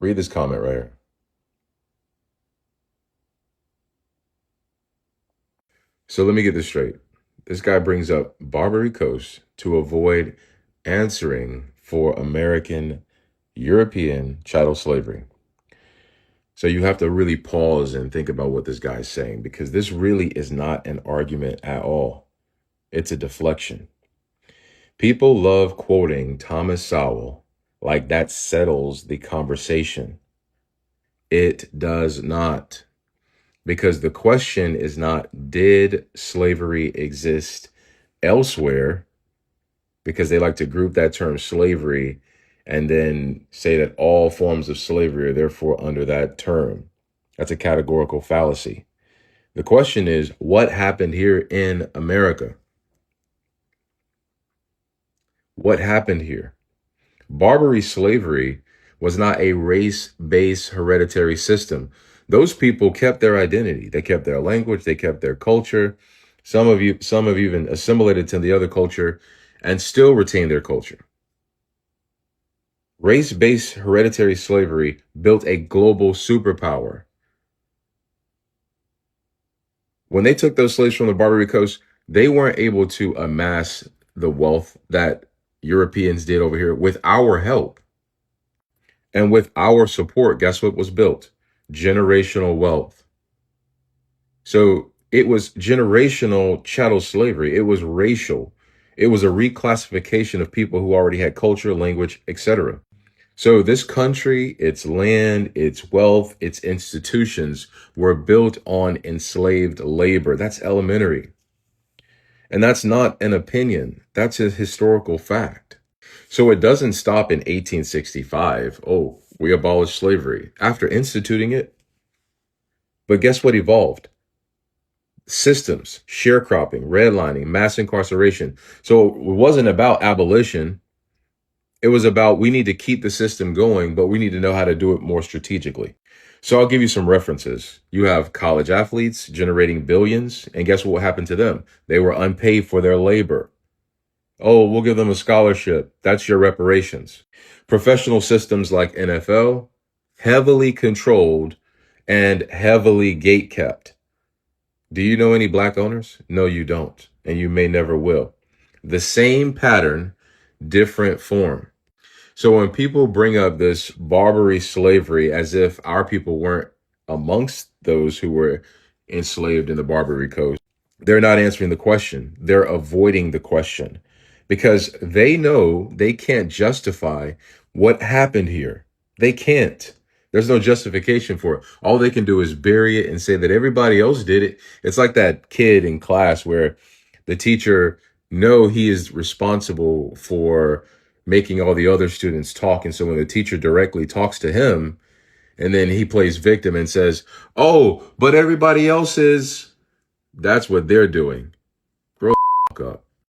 Read this comment right here. So let me get this straight. This guy brings up Barbary Coast to avoid answering for American, European chattel slavery. So you have to really pause and think about what this guy's saying, because this really is not an argument at all. It's a deflection. People love quoting Thomas Sowell like that settles the conversation. It does not. Because the question is not, did slavery exist elsewhere? Because they like to group that term slavery and then say that all forms of slavery are therefore under that term. That's a categorical fallacy. The question is, what happened here in America? What happened here? Barbary slavery was not a race-based hereditary system. Those people kept their identity. They kept their language. They kept their culture. Some have even assimilated to the other culture and still retain their culture. Race-based hereditary slavery built a global superpower. When they took those slaves from the Barbary Coast, they weren't able to amass the wealth that Europeans did over here with our help. And with our support, guess what was built? Generational wealth. So it was generational chattel slavery. It was racial. It was a reclassification of people who already had culture, language, etc. So this country, its land, its wealth, its institutions were built on enslaved labor. That's elementary. And that's not an opinion. That's a historical fact. So it doesn't stop in 1865. Oh, we abolished slavery after instituting it. But guess what evolved? Systems, sharecropping, redlining, mass incarceration. So it wasn't about abolition. It was about, we need to keep the system going, but we need to know how to do it more strategically. So I'll give you some references. You have college athletes generating billions, and guess what happened to them? They were unpaid for their labor. Oh, we'll give them a scholarship. That's your reparations. Professional systems like NFL, heavily controlled and heavily gatekept. Do you know any black owners? No, you don't. And you may never will. The same pattern, different form. So when people bring up this Barbary slavery as if our people weren't amongst those who were enslaved in the Barbary Coast, they're not answering the question. They're avoiding the question because they know they can't justify what happened here. They can't. There's no justification for it. All they can do is bury it and say that everybody else did it. It's like that kid in class where the teacher knows he is responsible for making all the other students talk. And so when the teacher directly talks to him and then he plays victim and says, oh, but everybody else is, that's what they're doing. Grow the fuck up.